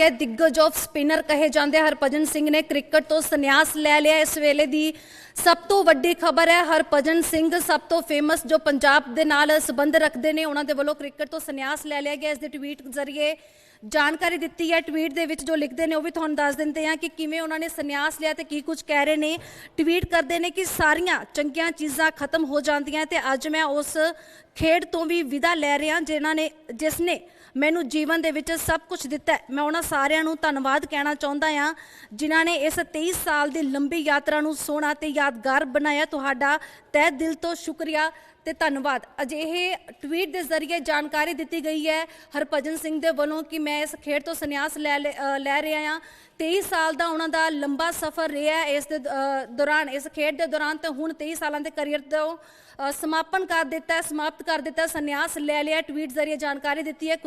है। दिग्गज off spinner कहे जाते हरभजन सिंह ने क्रिकेट तो संन्यास लै लिया। इस वेले दी सब तो वड्डी खबर है, हरभजन सिंह सब तो फेमस जो पंजाब दे नाल संबंध रखते हैं, उन्होंने वालों क्रिकेट तो संन्यास लै लिया गया। इस ट्वीट जरिए जानकारी दी है। ट्वीट दे विच जो लिखते हैं वह भी तुहानूं दस दिंदे हैं कि किवें उन्होंने संन्यास लिया तो की कुछ कह रहे हैं। ट्वीट करते हैं कि सारियां चंगियां चीज़ां खत्म हो जांदियां ते अज मैं उस खेड तो भी विदा लै रहा जिसने मैनू जीवन दे विच सब कुछ दिता है। मैं उन्होंने सारिਆਂ ਨੂੰ धन्नवाद कहना चाहता हाँ जिन्हों ने इस 23 साल की लंबी यात्रा ਨੂੰ सोहना ते यादगार बनाया। तुहाडा तह दिल तो शुक्रिया ते धन्नवाद। अजिहे ट्वीट के जरिए जानकारी दी गई है हरभजन सिंह के वालों कि मैं इस खेड तो संन्यास लै रहा हाँ। 23 साल का उन्होंने लंबा सफ़र रहा है इस दौरान, इस खेड के दौरान, तो हुण 23 सालों के करियर तो समापन कर दिता है, समाप्त कर दिता, संन्यास ले लिया। ट्वीट जरिए जानकारी दी है।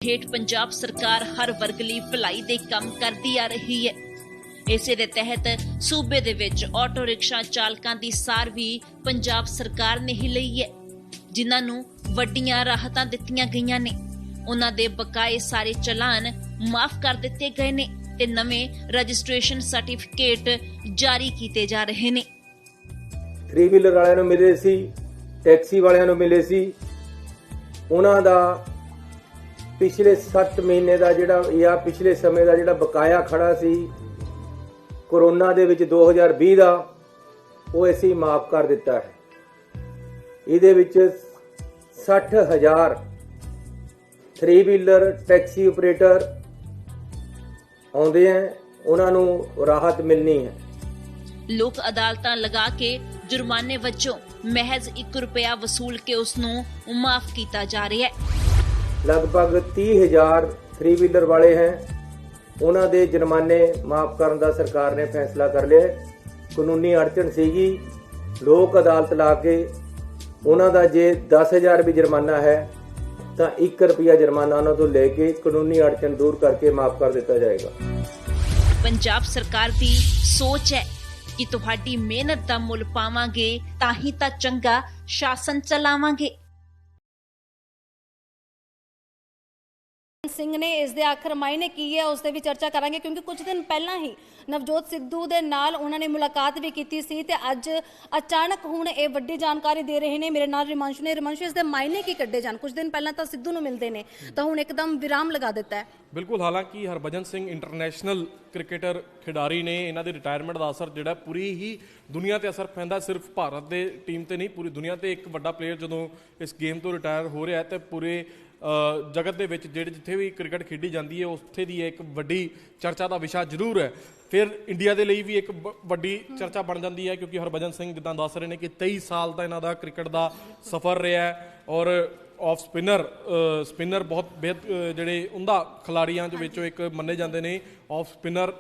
हेठ पंजाब सरकार हर वर्ग लई भलाई दे काम करदी आ रही है। इसे दे तहत सूबे दे विच ऑटो रिक्शा चालकां दी सार भी पंजाब सरकार ने ही लई है, जिन्हां नूं वड्डियां राहतां दित्तियां गईयां ने। उन्हां दे बकाए सारे चलान माफ कर दिते गए ने ते नवें रजिस्ट्रेशन सर्टिफिकेट जारी कीते जा रहे ने। 3 व्हीलर वालिਆਂ ਨੂੰ ਮਿਲੇ ਸੀ, टैक्सी वालिਆਂ ਨੂੰ मिले सी, उन्हां दा पिछले 7 महीने का जिहड़ा या पिछले समय का जिहड़ा बकाया खड़ा सी कोरोना दे विच 2020 का वो असीं माफ कर दिता है। इहदे विच 60,000 3 व्हीलर टैक्सी ऑपरेटर आउंदे हैं, उन्हां नूं राहत मिलनी है। लोक अदालतां लगा के जुर्माने वजों महज 1 रुपया वसूल के उसनूं माफ किया जा रहा है। लगभग 30,000 3 व्हीलर वाले हैं, उन्हां दे जुर्माने माफ करने का सरकार ने फैसला कर लिया। कानूनी अड़चन सीगी, लोक अदालत ला के उन्हां दा जे 10,000 भी जुर्माना है तो 1 रुपया जुर्माना उन्हां तो लेके कानूनी अड़चन दूर करके माफ कर दिता जाएगा। पंजाब सरकार की सोच है कि तुहाडी मेहनत दा मुल पावांगे तां ही तां चंगा शासन चलावांगे। सिंह ने इस दे आखिर मायने की है उससे भी चर्चा करांगे, क्योंकि कुछ दिन पहला ही नवजोत सिद्धू दे नाल उन्होंने मुलाकात भी की सी ते अज अचानक हुण ये वड्डी जानकारी दे रहे हैं। मेरे नाल रिमांशु ने। रिमांशु, इस दे मायने की कड्डे जान? कुछ दिन पहला तो सिद्धू नूं मिलते हैं तो हुण एकदम विराम लगा दिता है। बिल्कुल, हालांकि हरभजन सिंह इंटरनेशनल क्रिकेटर खिडारी ने, इन्हां दे रिटायरमेंट का असर जिहड़ा पूरी ही दुनिया ते असर पैंदा, सिर्फ भारत दे टीम ते नहीं पूरी दुनिया ते। एक वड्डा प्लेयर जदों इस गेम तो रिटायर हो रहा है तो पूरे जगत दे विच जिथे भी क्रिकेट खेडी जाती है उत्थे दी एक वड्डी चर्चा का विषय जरूर है। फिर इंडिया के लिए भी एक वड्डी चर्चा बन जाती है, क्योंकि हरभजन सिंह जिद्दां दस रहे हैं कि 23 साल का इन्हां दा क्रिकेट का सफ़र रहा है और ऑफ स्पिनर बहुत बेहद जिहड़े उन्दा खिलाड़ियों विचों एक मन्ने जाते हैं। ऑफ स्पिनर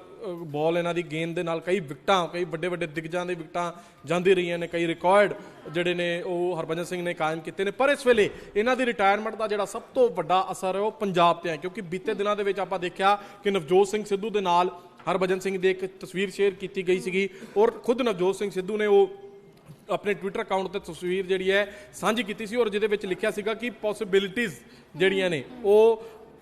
बॉल इन्हां दी गेंद दे नाल कई विकटां, कई वड्डे वड्डे दिग्गजां दी विकटां जांदी रही ने, कई रिकॉर्ड जिहड़े ने वो हरभजन सिंह ने कायम कीते ने। पर इस वेले इन्हां दी रिटायरमेंट का जिहड़ा सब तो वड्डा असर है वो पंजाब ते है, क्योंकि बीते दिनों दे विच आपां देखिया कि नवजोत सिंह सिद्धू दे नाल हरभजन सिंह की एक तस्वीर शेयर की गई सी और खुद नवजोत सिंह सिद्धू ने वो अपने ट्विटर अकाउंट पर तस्वीर जी है साझी की सी और जिहदे विच लिखिया सीगा कि पॉसिबिलिटीज़ जिहड़ियां ने वो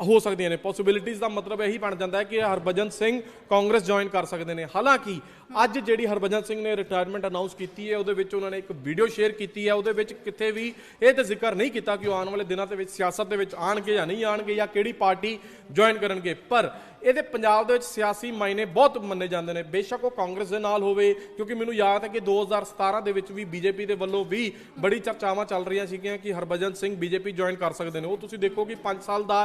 हो सकदियां ने। पॉसिबिलिटीज़ का मतलब यही बन जाता है कि हरभजन सिंह कांग्रेस ज्वाइन कर सकते हैं। हालांकि अज जिहड़ी हरभजन सिंह ने रिटायरमेंट अनाउंस की है उहदे विच उन्होंने एक वीडियो शेयर की है, उहदे विच किते भी ये तो जिक्र नहीं किया कि आने वाले दिनों के सियासत के आएंगे या नहीं आएंगे या किहड़ी पार्टी ज्वाइन करनगे। पर ये पंजाब दे सियासी मायने बहुत मन्ने जाते हैं, बेशक वो कांग्रेस के नाल होवे, क्योंकि मैनूं याद है कि 2017 दे विच भी बीजेपी के वल्लों भी बड़ी चर्चावां चल रही सीगियां कि हरभजन सिंह बीजेपी ज्वाइन कर सकते हैं। वो तुसीं देखो कि 5 साल का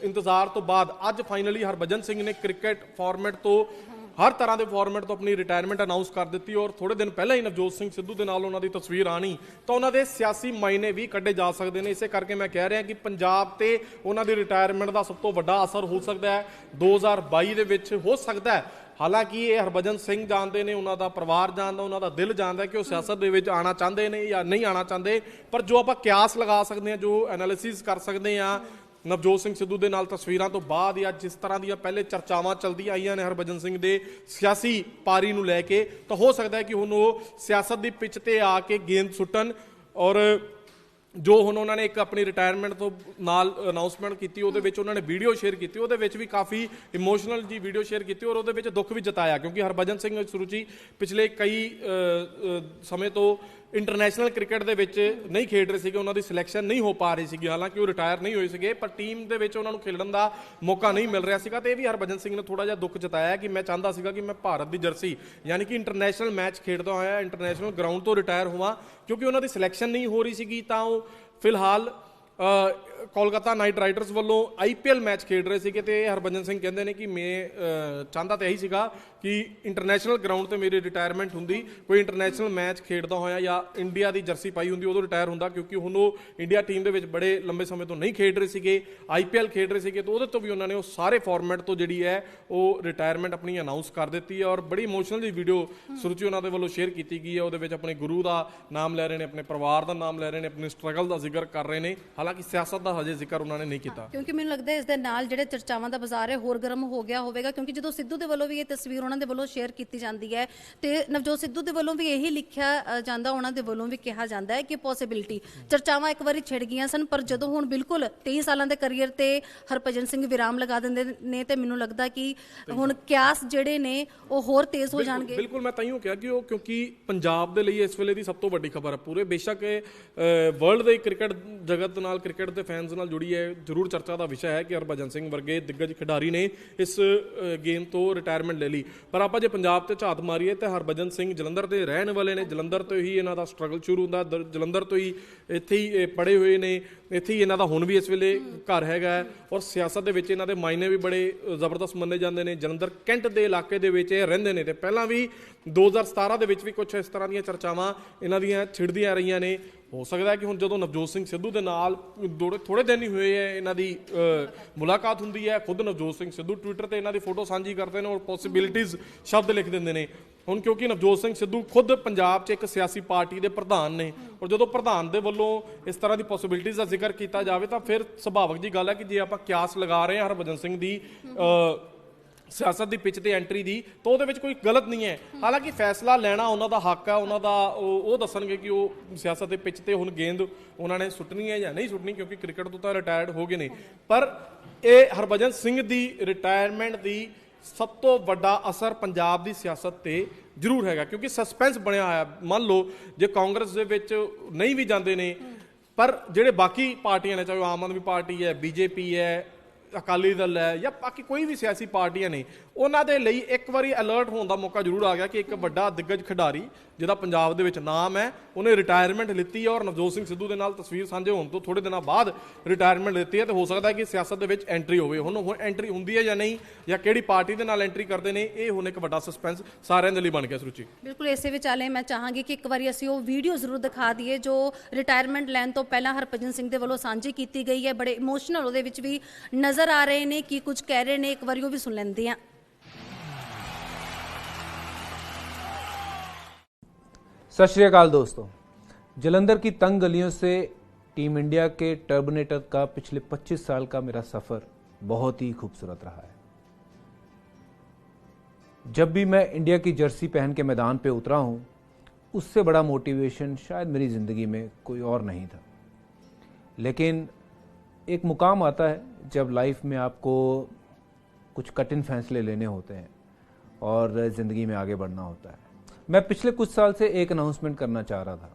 इंतजार तो बाद अज फाइनली हरभजन सिंह ने क्रिकेट फॉर्मेट तो हर तरह के फॉर्मेट तो अपनी रिटायरमेंट अनाउंस कर दी और थोड़े दिन पहले ही नवजोत सिंह सिद्धू के नाल उन्होंने तस्वीर आनी तो उन्होंने सियासी मायने भी कढ़े जा सकते हैं। इस करके मैं कह रहा कि पंजाब ते उन्होंने रिटायरमेंट का सब तो बड़ा असर हो सकता है 2022 दे विच हो सकता है। हालांकि ये हरभजन सिंह जानते हैं, उन्होंने परिवार जानता, उन्होंने दिल जानता है कि वो सियासत दे विच आना चाहते हैं या नहीं आना चाहते। पर जो आप क्यास लगा सकते हैं, जो एनालिसिस कर सकते हैं नवजोत सिंह सिद्धू के नाल तस्वीरों तो बाद या जिस तरह दी पहले चर्चावां चलदी आईयां ने हरभजन सिंह के सियासी पारी नूं लैके, तो हो सकता है कि हुण वो सियासत की पिच ते आके गेंद सुट्टन और ਜੋ ਹੁਣ ਉਹਨਾਂ ਨੇ ਇੱਕ ਆਪਣੀ ਰਿਟਾਇਰਮੈਂਟ ਤੋਂ ਨਾਲ ਅਨਾਉਂਸਮੈਂਟ ਕੀਤੀ, ਉਹਦੇ ਵਿੱਚ ਉਹਨਾਂ ਨੇ ਵੀਡੀਓ ਸ਼ੇਅਰ ਕੀਤੀ, ਉਹਦੇ ਵਿੱਚ ਵੀ ਕਾਫੀ ਇਮੋਸ਼ਨਲ ਜੀ ਵੀਡੀਓ ਸ਼ੇਅਰ ਕੀਤੀ ਔਰ ਉਹਦੇ ਵਿੱਚ ਦੁੱਖ ਵੀ ਜਤਾਇਆ, ਕਿਉਂਕਿ ਹਰਭਜਨ ਸਿੰਘ ਸੁਰੂਚੀ ਪਿਛਲੇ ਕਈ ਸਮੇਂ ਤੋਂ ਇੰਟਰਨੈਸ਼ਨਲ ਕ੍ਰਿਕਟ ਦੇ ਵਿੱਚ ਨਹੀਂ ਖੇਡ ਰਹੇ ਸੀਗੇ, ਉਹਨਾਂ ਦੀ ਸਿਲੈਕਸ਼ਨ ਨਹੀਂ ਹੋ ਪਾ ਰਹੀ ਸੀਗੀ, ਹਾਲਾਂਕਿ ਉਹ ਰਿਟਾਇਰ ਨਹੀਂ ਹੋਏ ਸੀਗੇ, ਪਰ ਟੀਮ ਦੇ ਵਿੱਚ ਉਹਨਾਂ ਨੂੰ ਖੇਡਣ ਦਾ ਮੌਕਾ ਨਹੀਂ ਮਿਲ ਰਿਹਾ ਸੀਗਾ। ਤੇ ਇਹ ਵੀ ਹਰਭਜਨ ਸਿੰਘ ਨੇ ਥੋੜਾ ਜਿਹਾ ਦੁੱਖ ਜਤਾਇਆ ਕਿ ਮੈਂ ਚਾਹੁੰਦਾ ਸੀਗਾ ਕਿ ਮੈਂ ਭਾਰਤ ਦੀ ਜਰਸੀ ਯਾਨੀ ਕਿ ਇੰਟਰਨੈਸ਼ਨਲ ਮੈਚ ਖੇਡਦਾ ਹੋਇਆ ਇੰਟਰਨੈਸ਼ਨਲ ਗਰਾਊਂਡ ਤੋਂ ਰਿਟਾਇਰ ਹੋਵਾਂ, ਕਿਉਂਕਿ ਉਹਨਾਂ ਦੀ ਸਿਲੈਕਸ਼ਨ ਨਹੀਂ ਹੋ ਰਹੀ ਸੀਗੀ। ਤਾਂ ਉਹ ਫਿਲਹਾਲ ਕੋਲਕਾਤਾ ਨਾਈਟ ਰਾਈਡਰਸ ਵੱਲੋਂ IPL ਮੈਚ ਖੇਡ ਰਹੇ ਸੀਗੇ ਤੇ ਹਰਭਜਨ ਸਿੰਘ ਕਹਿੰਦੇ ਨੇ ਕਿ ਮੈਂ ਚਾਹੁੰਦਾ ਤਾਂ ਇਹੀ ਸੀਗਾ ਕਿ ਇੰਟਰਨੈਸ਼ਨਲ ਗਰਾਊਂਡ ਤੇ ਮੇਰੀ ਰਿਟਾਇਰਮੈਂਟ ਹੁੰਦੀ, ਕੋਈ ਇੰਟਰਨੈਸ਼ਨਲ ਮੈਚ ਖੇਡਦਾ ਹੋਇਆ ਜਾਂ ਇੰਡੀਆ ਦੀ ਜਰਸੀ ਪਾਈ ਹੁੰਦੀ ਉਦੋਂ ਰਿਟਾਇਰ ਹੁੰਦਾ, ਕਿਉਂਕਿ ਹੁਣ ਉਹ ਇੰਡੀਆ ਟੀਮ ਦੇ ਵਿੱਚ ਬੜੇ ਲੰਬੇ ਸਮੇਂ ਤੋਂ ਨਹੀਂ ਖੇਡ ਰਹੇ ਸੀਗੇ, IPL ਖੇਡ ਰਹੇ ਸੀਗੇ, ਤਾਂ ਉਹਦੇ ਤੋਂ ਵੀ ਉਹਨਾਂ ਨੇ ਉਹ ਸਾਰੇ ਫਾਰਮੈਟ ਤੋਂ ਜਿਹੜੀ ਹੈ ਉਹ ਰਿਟਾਇਰਮੈਂਟ ਆਪਣੀ ਅਨਾਉਂਸ ਕਰ ਦਿੱਤੀ ਹੈ। ਔਰ ਬੜੀ ਇਮੋਸ਼ਨਲ ਜੀ ਵੀਡੀਓ ਸੁਰੂਚੀ ਉਹਨਾਂ ਦੇ ਵੱਲੋਂ ਸ਼ੇਅਰ ਕੀਤੀ ਗਈ ਹੈ, ਉਹਦੇ ਵਿੱਚ ਆਪਣੇ ਗੁਰੂ ਦਾ ਨਾਮ ਲੈ ਰਹੇ ਨੇ, ਆਪਣੇ ਪਰਿਵਾਰ ਦਾ ਨਾਮ ਲੈ ਰਹੇ ਨੇ, ਆਪਣੀ ਸਟਰਗਲ ਦਾ ਜ਼ਿਕਰ ਕਰ ਰਹੇ ਨੇ, ਹਾਲਾਂਕਿ ਸਿਆਸਤ ਦਾ ਹਜੇ ਜ਼ਿਕਰ ਉਹਨਾਂ ਨੇ ਨਹੀਂ ਕੀਤਾ। ਕਿਉਂਕਿ ਮੈਨੂੰ ਲੱਗਦਾ ਇਸ ਦੇ ਨਾਲ ਜਿਹੜੇ ਚਰਚਾਵਾਂ ਦਾ ਬਾਜ਼ਾਰ ਹੈ ਹੋਰ ਗਰਮ ਹੋ ਗਿਆ ਹੋਵੇਗਾ, ਕਿਉਂਕਿ ਜਦੋਂ ਸਿੱਧੂ ਦੇ ਵੱਲੋਂ ਵੀ ਇਹ ਤਸਵੀਰ ਉਹਨਾਂ ਦੇ ਵੱਲੋਂ ਸ਼ੇਅਰ ਕੀਤੀ ਜਾਂਦੀ ਹੈ ਤੇ ਨਵਜੋਤ ਸਿੱਧੂ ਦੇ ਵੱਲੋਂ ਵੀ ਇਹੀ ਲਿਖਿਆ ਜਾਂਦਾ, ਉਹਨਾਂ ਦੇ ਵੱਲੋਂ ਵੀ ਕਿਹਾ ਜਾਂਦਾ ਹੈ ਕਿ ਪੋਸੀਬਿਲਿਟੀ ਚਰਚਾਵਾਂ ਇੱਕ ਵਾਰੀ ਛਿੜ ਗਈਆਂ ਸਨ, ਪਰ ਜਦੋਂ ਹੁਣ ਬਿਲਕੁਲ 23 ਸਾਲਾਂ ਦੇ ਕਰੀਅਰ ਤੇ ਹਰਭਜਨ ਸਿੰਘ ਵਿਰਾਮ ਲਗਾ ਦਿੰਦੇ ਨੇ ਤੇ ਮੈਨੂੰ ਲੱਗਦਾ ਕਿ ਹੁਣ ਕਿਆਸ ਜਿਹੜੇ ਨੇ ਉਹ ਹੋਰ ਤੇਜ਼ ਹੋ ਜਾਣਗੇ। ਬਿਲਕੁਲ, ਮੈਂ ਤਾਈਓ ਕਿਹਾ ਕਿ ਉਹ ਕਿਉਂਕਿ ਪੰਜਾਬ ਦੇ ਲਈ ਇਸ ਵੇਲੇ ਦੀ ਸਭ ਤੋਂ ਵੱਡੀ ਖਬਰ ਹੈ, ਪੂਰੇ ਬੇਸ਼ੱਕ ਵਰਲਡ ਦੇ ਕ੍ਰਿਕਟ ਜਗਤ ਨਾਲ, ਕ੍ਰਿਕਟ ਦੇ ਫੈਨਸ ਨਾਲ ਜੁੜੀ ਹੈ, ਜ਼ਰੂਰ ਚਰਚਾ ਦਾ ਵਿਸ਼ਾ ਹੈ ਕਿ ਹਰਭਜਨ ਸਿੰਘ ਵਰਗੇ ਦਿੱਗਜ ਖਿਡਾਰੀ ਨੇ ਇਸ ਗੇਮ ਤੋਂ ਰਿਟਾਇਰਮੈਂਟ ਲੈ ਲਈ। ਪਰ ਆਪਾਂ ਜੇ ਪੰਜਾਬ ਤੇ ਝਾਤ ਮਾਰੀਏ ਤਾਂ ਹਰਭਜਨ ਸਿੰਘ ਜਲੰਧਰ ਦੇ ਰਹਿਣ ਵਾਲੇ ਨੇ, ਜਲੰਧਰ ਤੋਂ ਹੀ ਇਹਨਾਂ ਦਾ ਸਟਰਗਲ ਸ਼ੁਰੂ ਹੁੰਦਾ, ਜਲੰਧਰ ਤੋਂ ਹੀ ਇੱਥੇ ਹੀ ਪੜ੍ਹੇ ਹੋਏ ਨੇ, ਇੱਥੇ ਹੀ ਇਹਨਾਂ ਦਾ ਹੁਣ ਵੀ ਇਸ ਵੇਲੇ ਘਰ ਹੈਗਾ ਔਰ ਸਿਆਸਤ ਦੇ ਵਿੱਚ ਇਹਨਾਂ ਦੇ ਮਾਇਨੇ ਵੀ ਬੜੇ ਜ਼ਬਰਦਸਤ ਮੰਨੇ ਜਾਂਦੇ ਨੇ। ਜਲੰਧਰ ਕੈਂਟ ਦੇ ਇਲਾਕੇ ਦੇ ਵਿੱਚ ਇਹ ਰਹਿੰਦੇ ਨੇ ਤੇ ਪਹਿਲਾਂ ਵੀ 2017 ਦੇ ਵਿੱਚ ਵੀ ਕੁਝ ਇਸ ਤਰ੍ਹਾਂ ਦੀਆਂ ਚਰਚਾਵਾਂ ਇਹਨਾਂ ਦੀਆਂ ਛਿੜਦੀਆਂ ਰਹੀਆਂ ਨੇ। ਹੋ ਸਕਦਾ ਹੈ ਕਿ ਹੁਣ ਜਦੋਂ ਨਵਜੋਤ ਸਿੰਘ ਸਿੱਧੂ ਦੇ ਨਾਲ ਥੋੜੇ ਦਿਨ ਹੀ ਹੋਏ ਹੈ ਇਹਨਾਂ ਦੀ ਮੁਲਾਕਾਤ ਹੁੰਦੀ ਹੈ, ਖੁਦ ਨਵਜੋਤ ਸਿੰਘ ਸਿੱਧੂ ਟਵਿੱਟਰ ਤੇ ਇਹਨਾਂ ਦੀ ਫੋਟੋ ਸਾਂਝੀ ਕਰਦੇ ਨੇ ਔਰ ਪੋਸੀਬਿਲਿਟੀਜ਼ ਸ਼ਬਦ ਲਿਖ ਦਿੰਦੇ ਨੇ। ਹੁਣ ਕਿਉਂਕਿ ਨਵਜੋਤ ਸਿੰਘ ਸਿੱਧੂ ਖੁਦ ਪੰਜਾਬ 'ਚ ਇੱਕ ਸਿਆਸੀ ਪਾਰਟੀ ਦੇ ਪ੍ਰਧਾਨ ਨੇ ਔਰ ਜਦੋਂ ਪ੍ਰਧਾਨ ਦੇ ਵੱਲੋਂ ਇਸ ਤਰ੍ਹਾਂ ਦੀ ਪੋਸੀਬਿਲਿਟੀਜ਼ ਦਾ ਜ਼ਿਕਰ ਕੀਤਾ ਜਾਵੇ ਤਾਂ ਫਿਰ ਸੁਭਾਵਕ ਜੀ ਗੱਲ ਹੈ ਕਿ ਜੇ ਆਪਾਂ ਕਿਆਸ ਲਗਾ ਰਹੇ ਹਾਂ ਹਰਭਜਨ ਸਿੰਘ ਦੀ ਸਿਆਸਤ ਦੀ ਪਿੱਚ ਤੇ ਐਂਟਰੀ ਦੀ, ਤਾਂ ਉਹਦੇ ਵਿੱਚ ਕੋਈ ਗਲਤ ਨਹੀਂ ਹੈ। ਹਾਲਾਂਕਿ ਫੈਸਲਾ ਲੈਣਾ ਉਹਨਾਂ ਦਾ ਹੱਕ ਹੈ, ਉਹਨਾਂ ਦਾ ਉਹ ਦੱਸਣਗੇ ਕਿ ਉਹ ਸਿਆਸਤ ਦੇ ਪਿੱਚ ਤੇ ਹੁਣ ਗੇਂਦ ਉਹਨਾਂ ਨੇ ਸੁੱਟਣੀ ਹੈ ਜਾਂ ਨਹੀਂ ਸੁੱਟਣੀ, ਕਿਉਂਕਿ ਕ੍ਰਿਕਟ ਤੋਂ ਤਾਂ ਰਿਟਾਇਰਡ ਹੋ ਗਏ ਨੇ। ਪਰ ਇਹ ਹਰਭਜਨ ਸਿੰਘ ਦੀ ਰਿਟਾਇਰਮੈਂਟ ਦੀ ਸਭ ਤੋਂ ਵੱਡਾ ਅਸਰ ਪੰਜਾਬ ਦੀ ਸਿਆਸਤ ਤੇ ਜ਼ਰੂਰ ਹੈਗਾ, ਕਿਉਂਕਿ ਸਸਪੈਂਸ ਬਣਿਆ ਹੋਇਆ। ਮੰਨ ਲਓ ਜੇ ਕਾਂਗਰਸ ਦੇ ਵਿੱਚ ਨਹੀਂ ਵੀ ਜਾਂਦੇ ਨੇ, ਪਰ ਜਿਹੜੇ ਬਾਕੀ ਪਾਰਟੀਆਂ ਨੇ, ਚਾਹੇ ਆਮ ਆਦਮੀ ਪਾਰਟੀ ਹੈ, BJP ਹੈ, ਅਕਾਲੀ ਦਲ ਹੈ ਜਾਂ ਬਾਕੀ ਕੋਈ ਵੀ ਸਿਆਸੀ ਪਾਰਟੀਆਂ ਨੇ, ਉਹਨਾਂ ਦੇ ਲਈ ਇੱਕ ਵਾਰੀ ਅਲਰਟ ਹੋਣ ਦਾ ਮੌਕਾ ਜ਼ਰੂਰ ਆ ਗਿਆ ਕਿ ਇੱਕ ਵੱਡਾ ਦਿੱਗਜ ਖਿਡਾਰੀ ਜਿਹਦਾ ਪੰਜਾਬ ਦੇ ਵਿੱਚ ਨਾਮ ਹੈ, ਉਹਨੇ ਰਿਟਾਇਰਮੈਂਟ ਲਿੱਤੀ ਹੈ ਔਰ ਨਵਜੋਤ ਸਿੰਘ ਸਿੱਧੂ ਦੇ ਨਾਲ ਤਸਵੀਰ ਸਾਂਝੇ ਹੋਣ ਤੋਂ ਥੋੜੇ ਦਿਨਾਂ ਬਾਅਦ ਰਿਟਾਇਰਮੈਂਟ ਲਿੱਤੀ ਹੈ। ਤੇ ਹੋ ਸਕਦਾ ਹੈ ਕਿ ਸਿਆਸਤ ਦੇ ਵਿੱਚ ਐਂਟਰੀ ਹੋਵੇ। ਹੁਣ ਐਂਟਰੀ ਹੁੰਦੀ ਹੈ ਜਾਂ ਨਹੀਂ, ਜਾਂ ਕਿਹੜੀ ਪਾਰਟੀ ਦੇ ਨਾਲ ਐਂਟਰੀ ਕਰਦੇ ਨੇ, ਇਹ ਹੁਣ ਇੱਕ ਵੱਡਾ ਸਸਪੈਂਸ ਸਾਰਿਆਂ ਦੇ ਲਈ ਬਣ ਗਿਆ। ਸੁਰੂਚੀ, ਬਿਲਕੁਲ ਇਸੇ ਵਿਚਾਲੇ ਮੈਂ ਚਾਹਾਂਗੀ ਕਿ ਇੱਕ ਵਾਰੀ ਅਸੀਂ ਉਹ ਵੀਡੀਓ ਜ਼ਰੂਰ ਦਿਖਾ ਦਈਏ ਜੋ ਰਿਟਾਇਰਮੈਂਟ ਲੈਣ ਤੋਂ ਪਹਿਲਾਂ ਹਰਭਜਨ ਸਿੰਘ ਦੇ ਵੱਲੋਂ ਸਾਂਝੀ ਕੀਤੀ ਗਈ ਹੈ। ਬੜੇ ਇਮੋਸ਼ਨਲ ਉਹਦੇ ਵਿੱਚ ਵੀ ਨਜ਼ਰ ਆ ਰਹੇ ਨੇ, ਕੀ ਕੁਝ ਕਹਿ ਰਹੇ ਨੇ, ਇੱਕ ਵਾਰੀ ਉਹ ਵੀ ਸੁਣ ਲੈਂਦੇ ਹਾਂ। सत श्री अकाल दोस्तों, जलंधर की तंग गलियों से टीम इंडिया के टर्मिनेटर का पिछले 25 साल का मेरा सफ़र बहुत ही खूबसूरत रहा है। जब भी मैं इंडिया की जर्सी पहन के मैदान पे उतरा हूँ, उससे बड़ा मोटिवेशन शायद मेरी ज़िंदगी में कोई और नहीं था। लेकिन एक मुकाम आता है जब लाइफ में आपको कुछ कठिन फैसले लेने होते हैं और ज़िंदगी में आगे बढ़ना होता है। मैं पिछले कुछ साल से एक अनाउंसमेंट करना चाह रहा था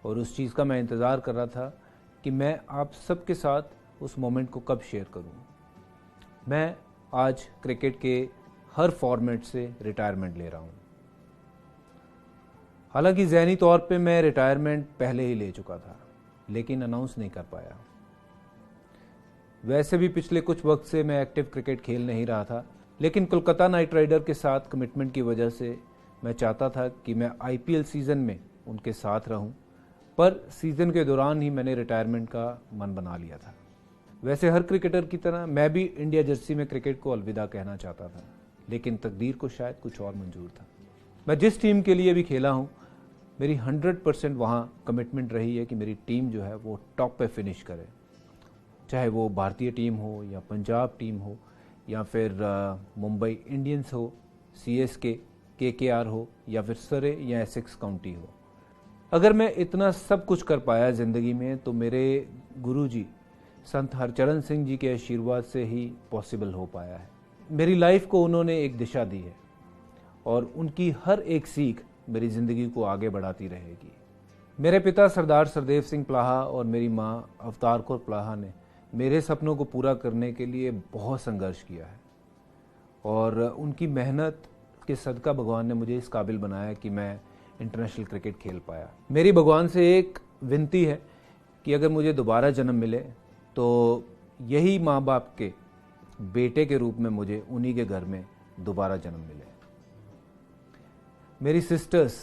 और उस चीज़ का मैं इंतज़ार कर रहा था कि मैं आप सबके साथ उस मोमेंट को कब शेयर करूं। मैं आज क्रिकेट के हर फॉर्मेट से रिटायरमेंट ले रहा हूं। हालांकि ज़हनी तौर पे मैं रिटायरमेंट पहले ही ले चुका था, लेकिन अनाउंस नहीं कर पाया। वैसे भी पिछले कुछ वक्त से मैं एक्टिव क्रिकेट खेल नहीं रहा था, लेकिन कोलकाता नाइट राइडर के साथ कमिटमेंट की वजह से मैं चाहता था कि मैं IPL सीज़न में उनके साथ रहूं, पर सीज़न के दौरान ही मैंने रिटायरमेंट का मन बना लिया था। वैसे हर क्रिकेटर की तरह मैं भी इंडिया जर्सी में क्रिकेट को अलविदा कहना चाहता था, लेकिन तकदीर को शायद कुछ और मंजूर था। मैं जिस टीम के लिए भी खेला हूं, मेरी 100% वहाँ कमिटमेंट रही है कि मेरी टीम जो है वो टॉप पे फिनिश करे, चाहे वो भारतीय टीम हो या पंजाब टीम हो या फिर मुंबई इंडियंस हो, CSK, KKR हो या फिर सरे या एसेक्स काउंटी हो। अगर मैं इतना सब कुछ कर पाया ज़िंदगी में तो मेरे गुरुजी संत हरचरण सिंह जी के आशीर्वाद से ही पॉसिबल हो पाया है। मेरी लाइफ को उन्होंने एक दिशा दी है और उनकी हर एक सीख मेरी ज़िंदगी को आगे बढ़ाती रहेगी। मेरे पिता सरदार सरदेव सिंह प्लाहा और मेरी माँ अवतार कौर प्लाहा ने मेरे सपनों को पूरा करने के लिए बहुत संघर्ष किया है और उनकी मेहनत के सदका भगवान ने मुझे इस काबिल बनाया कि मैं इंटरनेशनल क्रिकेट खेल पाया। मेरी भगवान से एक विनती है कि अगर मुझे दोबारा जन्म मिले तो यही माँ बाप के बेटे के रूप में मुझे उन्हीं के घर में दोबारा जन्म मिले। मेरी सिस्टर्स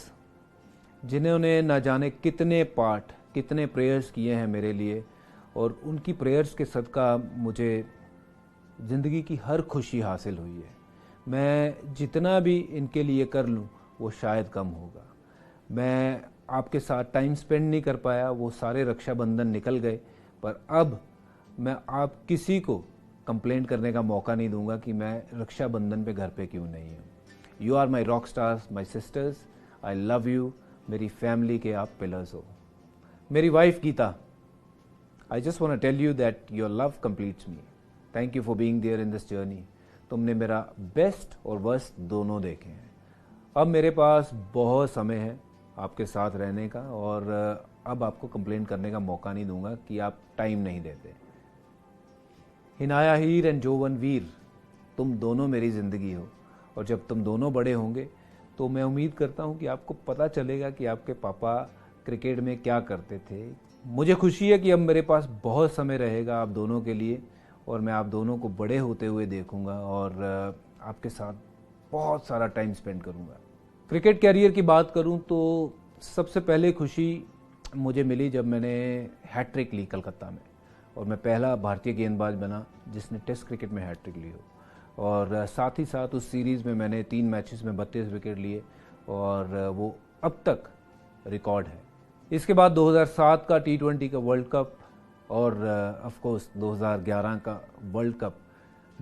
जिन्होंने ना जाने कितने पाठ कितने प्रेयर्स किए हैं मेरे लिए और उनकी प्रेयर्स के सदका मुझे ज़िंदगी की हर खुशी हासिल हुई है। मैं जितना भी इनके लिए कर लूँ वो शायद कम होगा। मैं आपके साथ टाइम स्पेंड नहीं कर पाया, वो सारे रक्षाबंधन निकल गए, पर अब मैं आप किसी को कंप्लेंट करने का मौका नहीं दूंगा कि मैं रक्षाबंधन पे घर पे क्यों नहीं हूँ। You are my rock stars, my sisters, I love you. मेरी फैमिली के आप पिलर्स हो। मेरी wife Geeta, I just want to tell you that your love completes me. Thank you for being there in this journey. तुमने मेरा best और worst दोनों देखे हैं। अब मेरे पास बहुत समय है आपके साथ रहने का और अब आपको कंप्लेंट करने का मौका नहीं दूंगा कि आप टाइम नहीं देते। हिनाया हीर एंड जोवन वीर, तुम दोनों मेरी ज़िंदगी हो और जब तुम दोनों बड़े होंगे तो मैं उम्मीद करता हूं कि आपको पता चलेगा कि आपके पापा क्रिकेट में क्या करते थे। मुझे खुशी है कि अब मेरे पास बहुत समय रहेगा आप दोनों के लिए और मैं आप दोनों को बड़े होते हुए देखूंगा और आपके साथ बहुत सारा टाइम स्पेंड करूंगा। क्रिकेट कैरियर की बात करूं तो सबसे पहले खुशी मुझे मिली जब मैंने हैट्रिक ली कलकत्ता में और मैं पहला भारतीय गेंदबाज बना जिसने टेस्ट क्रिकेट में हैट्रिक ली हो। और साथ ही साथ उस सीरीज़ में मैंने 3 मैचेस में 32 विकेट लिए और वो अब तक रिकॉर्ड है। इसके बाद 2007 का T20 का वर्ल्ड कप और ऑफ कोर्स 2011 का वर्ल्ड कप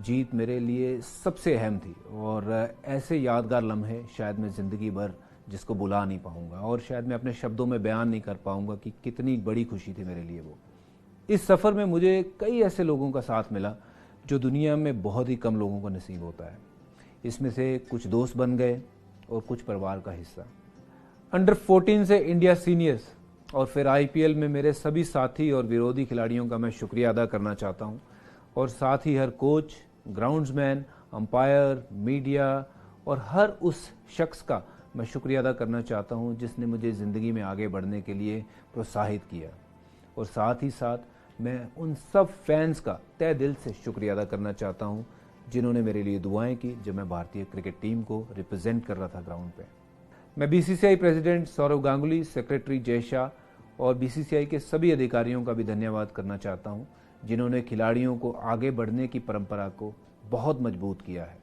जीत मेरे लिए सबसे अहम थी और ऐसे यादगार लम्हे शायद मैं ज़िंदगी भर जिसको भुला नहीं पाऊंगा और शायद मैं अपने शब्दों में बयान नहीं कर पाऊंगा कि कितनी बड़ी खुशी थी मेरे लिए वो। इस सफ़र में मुझे कई ऐसे लोगों का साथ मिला जो दुनिया में बहुत ही कम लोगों को नसीब होता है। इसमें से कुछ दोस्त बन गए और कुछ परिवार का हिस्सा। अंडर 14 से इंडिया सीनियर्स और फिर IPL में मेरे सभी साथी और विरोधी खिलाड़ियों का मैं शुक्रिया अदा करना चाहता हूँ और साथ ही हर कोच, ग्राउंड्समैन, अंपायर, मीडिया और हर उस शख्स का मैं शुक्रिया अदा करना चाहता हूँ जिसने मुझे ज़िंदगी में आगे बढ़ने के लिए प्रोत्साहित किया। और साथ ही साथ मैं उन सब फैंस का तहे दिल से शुक्रिया अदा करना चाहता हूँ जिन्होंने मेरे लिए दुआएं की जब मैं भारतीय क्रिकेट टीम को रिप्रेजेंट कर रहा था ग्राउंड पे। मैं BCCI president Sourav Ganguly, secretary Jay Shah और BCCI के सभी अधिकारियों का भी धन्यवाद करना चाहता हूँ जिन्होंने खिलाड़ियों को आगे बढ़ने की परंपरा को बहुत मजबूत किया है।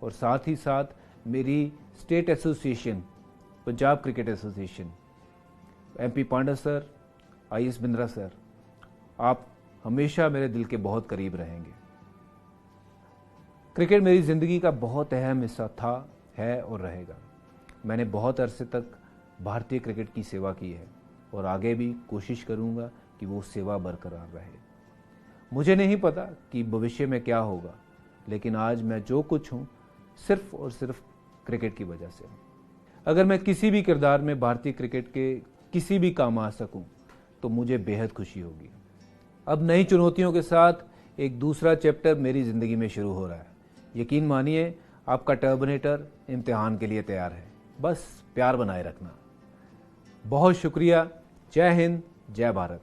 और साथ ही साथ मेरी state association, Punjab cricket association, MP Panda sir, IS Bindra sir, आप हमेशा मेरे दिल के बहुत करीब रहेंगे। क्रिकेट मेरी ज़िंदगी का बहुत अहम हिस्सा था, है और रहेगा। मैंने बहुत अरसे तक भारतीय क्रिकेट की सेवा की है और आगे भी कोशिश करूंगा कि वो सेवा बरकरार रहे। मुझे नहीं पता कि भविष्य में क्या होगा, लेकिन आज मैं जो कुछ हूँ सिर्फ और सिर्फ क्रिकेट की वजह से हूँ। अगर मैं किसी भी किरदार में भारतीय क्रिकेट के किसी भी काम आ सकूँ तो मुझे बेहद खुशी होगी। अब नई चुनौतियों के साथ एक दूसरा चैप्टर मेरी ज़िंदगी में शुरू हो रहा है। यकीन मानिए आपका टर्मिनेटर इम्तिहान के लिए तैयार है, बस प्यार बनाए रखना। बहुत शुक्रिया। जय हिंद, जय भारत।